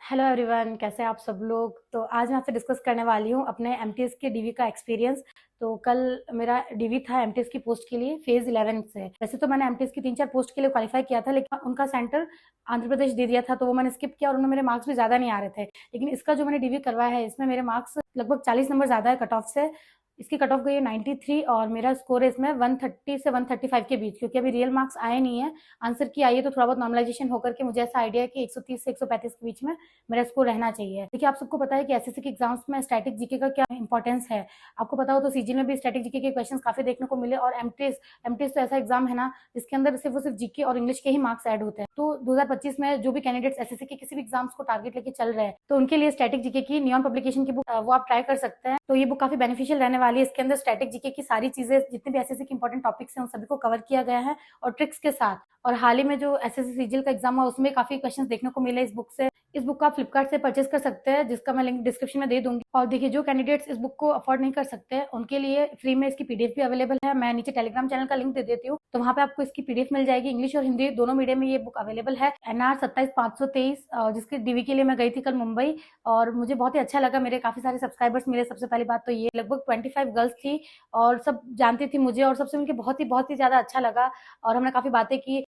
Hello everyone, कैसे हैं आप सब लोग। तो आज मैं आपसे डिस्कस करने वाली हूँ अपने एमटीएस के डीवी का एक्सपीरियंस। तो कल मेरा डीवी था एमटीएस की पोस्ट के लिए फेज 11 से। वैसे तो मैंने एमटीएस की 3-4 पोस्ट के लिए क्वालिफाई किया था, लेकिन उनका सेंटर आंध्र प्रदेश दे दिया था, तो वो मैंने स्किप किया और उन्होंने मेरे मार्क्स भी ज़्यादा नहीं आ रहे थे। लेकिन इसका जो मैंने डीवी करवाया है, इसमें मेरे मार्क्स लगभग 40 नंबर ज़्यादा है कट ऑफ से। इसकी कट ऑफ गई है 93 और मेरा स्कोर है इसमें 130 से 135 के बीच, क्योंकि अभी रियल मार्क्स आए नहीं है। आंसर की आई है तो थोड़ा बहुत नॉर्मलाइजेशन होकर के मुझे ऐसा आइडिया है कि 130 से 135 के बीच में मेरा स्कोर रहना चाहिए। देखिए, आप सबको पता है कि एसएससी के एग्जाम्स में स्टैटिक जीके का क्या इंपॉर्टेंस है। आपको पता हो तो सीजी में भी स्टैटिक जीके के क्वेश्चंस काफी देखने को मिले, और एमटीएस एमटीएस तो ऐसा एग्जाम है ना जिसके अंदर सिर्फ जीके और इंग्लिश के ही मार्क्स ऐड होते हैं। तो 2025 में जो भी कैंडिडेट्स एसएससी के किसी भी एग्जाम्स को टारगेट लेके चल रहे हैं, तो उनके लिए स्टैटिक जीके की नियॉन पब्लिकेशन की बुक वो आप ट्राई कर सकते हैं। तो ये बुक काफी बेनिफिशियल रहने वाली है। इसके अंदर स्टैटिक जीके की सारी चीजें, जितने भी एसएससी के इंपॉर्टेंट टॉपिक्स हैं, उन सभी को कवर किया गया है और ट्रिक्स के साथ। और हाल ही में जो एसएससी सीजीएल का एग्जाम हुआ, उसमें काफी क्वेश्चंस देखने को मिले इस बुक से। इस बुक को आप फ्लिपकार्ट से परचेज कर सकते हैं, जिसका मैं लिंक डिस्क्रिप्शन में दे दूंगी। और देखिए, जो कैंडिडेट्स इस बुक को अफोर्ड नहीं कर सकते, उनके लिए फ्री में इसकी पीडीएफ भी अवेलेबल है। मैं नीचे टेलीग्राम चैनल का लिंक दे देती हूँ, तो वहाँ पे आपको इसकी पीडीएफ मिल जाएगी। इंग्लिश और हिंदी दोनों मीडियम में ये बुक अवेलेबल है। एनआर 27,523 जिसके डीवी के लिए मैं गई थी कल मुंबई, और मुझे बहुत ही अच्छा लगा। मेरे काफी सारे सब्सक्राइबर्स मिले। सबसे पहली बात तो ये लगभग 25 गर्ल्स थी और सब जानती थी मुझे, और सबसे मिलकर बहुत ही ज्यादा अच्छा लगा और हमने काफी बातें की।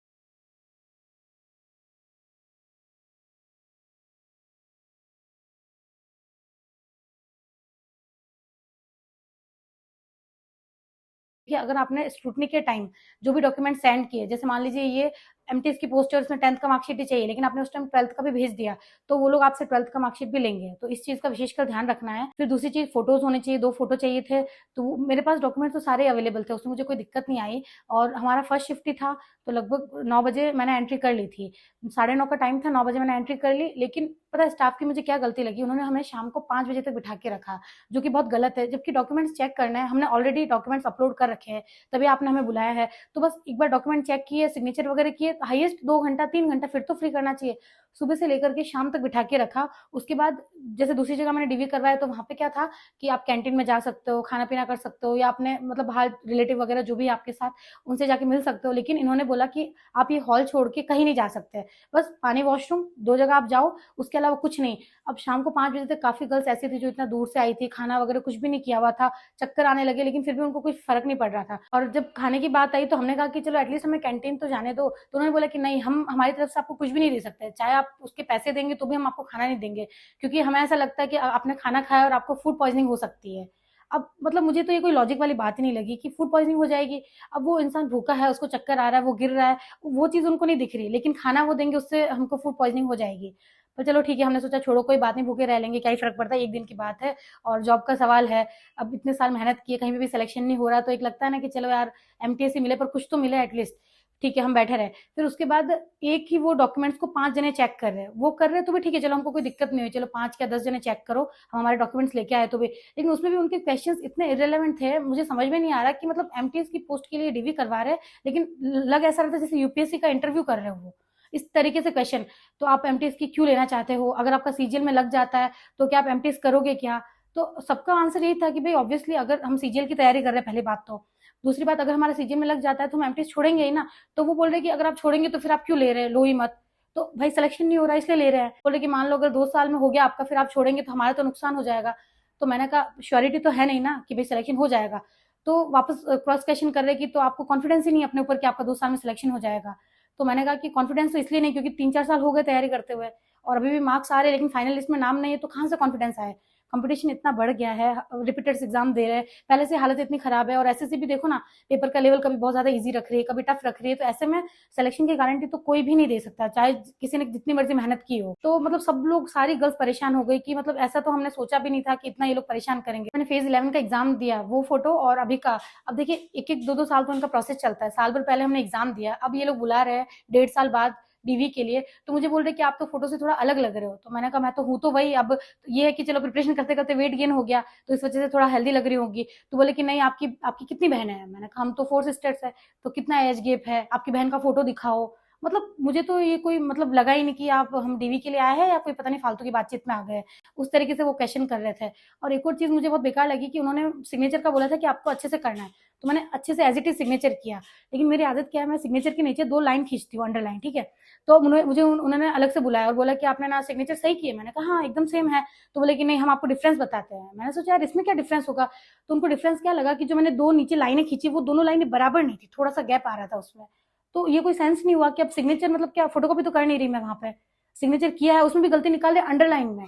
कि अगर आपने स्क्रूटनी के टाइम जो भी डॉक्यूमेंट सेंड किए, जैसे मान लीजिए ये एमटीएस की पोस्ट है, उसमें 10th का मार्कशीट ही चाहिए, लेकिन आपने उस टाइम 12th का भी भेज दिया, तो वो लोग आपसे 12th का मार्कशीट भी लेंगे। तो इस चीज का विशेषकर ध्यान रखना है। फिर दूसरी चीज, फोटोज होने चाहिए। 2 फोटो चाहिए थे। तो मेरे पास डॉक्यूमेंट तो सारे अवेलेबल थे, उसमें मुझे कोई दिक्कत नहीं आई। और हमारा फर्स्ट शिफ्ट ही था, तो लगभग 9 बजे मैंने एंट्री कर ली थी। 9:30 का टाइम था, 9 बजे मैंने एंट्री कर ली। लेकिन पता है स्टाफ की मुझे क्या गलती लगी, उन्होंने हमें शाम को 5 बजे तक बिठा के रखा, जो कि बहुत गलत है। जबकि डॉक्यूमेंट्स चेक करना है, हमने ऑलरेडी डॉक्यूमेंट्स अपलोड कर रखे हैं, तभी आपने हमें बुलाया है। तो बस एक बार डॉक्यूमेंट चेक किए, सिग्नेचर वगैरह किए, हाईएस्ट 2 घंटा 3 घंटा फिर तो फ्री करना चाहिए। सुबह से लेकर के शाम तक बिठा के रखा। उसके बाद जैसे दूसरी जगह मैंने डीवी करवाया, तो वहां पे क्या था कि आप कैंटीन में जा सकते हो, खाना पीना कर सकते हो, या अपने मतलब बाहर रिलेटिव वगैरह जो भी आपके साथ, उनसे जाके मिल सकते हो। लेकिन इन्होंने बोला कि आप ये हॉल छोड़ के कहीं नहीं जा सकते, बस पानी वॉशरूम 2 जगह आप जाओ, उसके अलावा कुछ नहीं। अब शाम को 5 बजे तक काफी गर्ल्स ऐसी थी जो इतना दूर से आई थी, खाना वगैरह कुछ भी नहीं किया हुआ था, चक्कर आने लगे, लेकिन फिर भी उनको कुछ फर्क नहीं पड़ रहा था। और जब खाने की बात आई, तो हमने कहा कि चलो एटलीस्ट हमें कैंटीन तो जाने दो। तो उन्होंने बोला कि नहीं, हम हमारी तरफ से आपको कुछ भी नहीं दे सकते, चाहे आप उसके पैसे देंगे तो भी हम आपको खाना नहीं देंगे, क्योंकि हमें ऐसा लगता है कि आपने खाना खाया और आपको फूड पॉइजनिंग हो सकती है। अब मतलब मुझे तो ये कोई लॉजिक वाली बात ही नहीं लगी कि फूड पॉइजनिंग हो जाएगी। अब वो इंसान भूखा है, उसको चक्कर आ रहा है, वो गिर रहा है, वो चीज उनको नहीं दिख रही, लेकिन खाना वो देंगे उससे हमको फूड पॉइजनिंग हो जाएगी। पर चलो ठीक है, हमने सोचा छोड़ो, कोई बात नहीं, भूखे रह लेंगे, क्या ही फर्क पड़ता है, एक दिन की बात है। और जॉब का सवाल है। अब इतने साल मेहनत की है, कहीं भी सिलेक्शन नहीं हो रहा, तो एक लगता है ना कि चलो यार एमटीएस ही मिले, पर कुछ तो मिले एटलीस्ट। ठीक है, हम बैठे रहे। फिर उसके बाद एक ही वो डॉक्यूमेंट्स को 5 जने चेक कर रहे हैं, वो कर रहे हैं तो भी ठीक है, चलो हमको कोई दिक्कत नहीं हुई, चलो 5 या 10 जने चेक करो, हम हमारे डॉक्यूमेंट्स लेके आए तो भी। लेकिन उसमें भी उनके क्वेश्चंस इतने इरेलीवेंट थे, मुझे समझ में नहीं आ रहा कि मतलब एमटीएस की पोस्ट के लिए डीवी करवा रहे हैं, लेकिन लग ऐसा रहा था जैसे यूपीएससी का इंटरव्यू कर रहे हो, इस तरीके से क्वेश्चन। तो आप एमटीएस की क्यों लेना चाहते हो? अगर आपका सीजीएल में लग जाता है तो क्या आप एमटीएस करोगे क्या? तो सबका आंसर यही था कि भाई ऑब्वियसली अगर हम सीजीएल की तैयारी कर रहे हैं, पहली बात तो। दूसरी बात, अगर हमारा सीजीएल में लग जाता है तो हम एमटीएस छोड़ेंगे ही ना। तो वो बोल रहे कि अगर आप छोड़ेंगे तो फिर आप क्यों ले रहे हैं, लो ही मत। तो भाई सिलेक्शन नहीं हो रहा इसलिए ले रहे हैं। बोल रहे कि मान लो अगर 2 साल में हो गया आपका, फिर आप छोड़ेंगे तो हमारा तो नुकसान हो जाएगा। तो मैंने कहा श्योरिटी तो है नहीं ना कि भाई सिलेक्शन हो जाएगा। तो वापस क्रॉस क्वेश्चन कर रहे कि तो आपको कॉन्फिडेंस ही नहीं अपने ऊपर कि आपका 2 साल में सिलेक्शन हो जाएगा। तो मैंने कहा कि कॉन्फिडेंस तो इसलिए नहीं क्योंकि 3-4 साल हो गए तैयारी करते हुए, और अभी भी मार्क्स आ रहे हैं, लेकिन फाइनल लिस्ट में नाम नहीं है, तो कहाँ से कॉन्फिडेंस आए? कंपटीशन इतना बढ़ गया है, रिपीटेड एग्जाम दे रहे हैं, पहले से हालत इतनी खराब है। और एसएससी भी देखो ना, पेपर का लेवल कभी बहुत ज्यादा इजी रख रही है, कभी टफ रख रही है। तो ऐसे में सिलेक्शन की गारंटी तो कोई भी नहीं दे सकता, चाहे किसी ने जितनी मर्जी मेहनत की हो। तो मतलब सब लोग, सारी गर्ल्स परेशान हो गई कि मतलब ऐसा तो हमने सोचा भी नहीं था कि इतना ये लोग परेशान करेंगे। मैंने फेज 11 का एग्जाम दिया, वो फोटो और अभी का। अब देखिए, 1-1 2-2 साल तो इनका प्रोसेस चलता है। साल भर पहले हमने एग्जाम दिया, अब ये लोग बुला रहे हैं 1.5 साल बाद डीवी के लिए। तो मुझे बोल रहे कि आप तो फोटो से थोड़ा अलग लग रहे हो। तो मैंने कहा मैं तो हूँ तो वही। अब ये है कि चलो प्रिपरेशन करते करते वेट गेन हो गया, तो इस वजह से थोड़ा हेल्दी लग रही होगी। तो बोले कि नहीं, आपकी आपकी कितनी बहनें हैं? मैंने कहा हम तो 4 सिस्टर्स है। तो कितना एज गेप है? आपकी बहन का फोटो दिखाओ। मतलब मुझे तो ये कोई मतलब लगा ही नहीं कि आप हम डीवी के लिए आए हैं या कोई पता नहीं फालतू की बातचीत में आ गए। उस तरीके से वो क्वेश्चन कर रहे थे। और एक और चीज मुझे बहुत बेकार लगी कि उन्होंने सिग्नेचर का बोला था कि आपको अच्छे से करना है। तो मैंने अच्छे से एज इट इज सिग्नेचर किया। लेकिन मेरी आदत क्या है, मैं सिग्नेचर के नीचे 2 लाइन खींचती हूँ, अंडरलाइन, ठीक है। तो उन्होंने अलग से बुलाया और बोला कि आपने ना सिग्नेचर सही किए। मैंने कहा हाँ एकदम सेम है। तो बोले कि नहीं, हम आपको डिफरेंस बताते हैं। मैंने सोचा यार इसमें क्या डिफरेंस होगा। तो उनको डिफरेंस क्या लगा कि जो मैंने 2 नीचे लाइनें खींची वो दोनों लाइनें बराबर नहीं थी, थोड़ा सा गैप आ रहा था उसमें। तो ये कोई सेंस नहीं हुआ कि अब सिग्नेचर मतलब क्या, फोटोकॉपी तो कर नहीं रही मैं वहां पे, सिग्नेचर किया है उसमें भी गलती निकाल रहे अंडरलाइन में।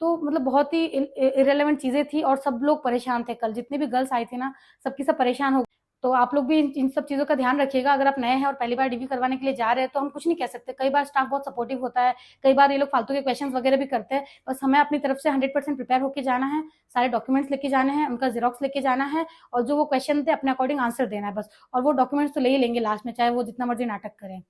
तो मतलब बहुत ही इरेलीवेंट चीजें थी और सब लोग परेशान थे। कल जितने भी गर्ल्स आई थी ना, सबकी सब परेशान हो। तो आप लोग भी इन सब चीज़ों का ध्यान रखिएगा। अगर आप नए हैं और पहली बार डीबी करवाने के लिए जा रहे हैं तो हम कुछ नहीं कह सकते। कई बार स्टाफ बहुत सपोर्टिव होता है, कई बार ये लोग फालतू के क्वेश्चंस वगैरह भी करते हैं। बस हमें अपनी तरफ से 100% प्रिपेयर होकर जाना है, सारे डॉक्यूमेंट्स लेके जाने हैं, उनका जेरोक्स लेके जाना है और जो वो क्वेश्चन थे अपने अकॉर्डिंग आंसर देना है बस। और वो डॉक्यूमेंट्स तो ले ही लेंगे लास्ट में, चाहे वो जितना मर्जी नाटक करें।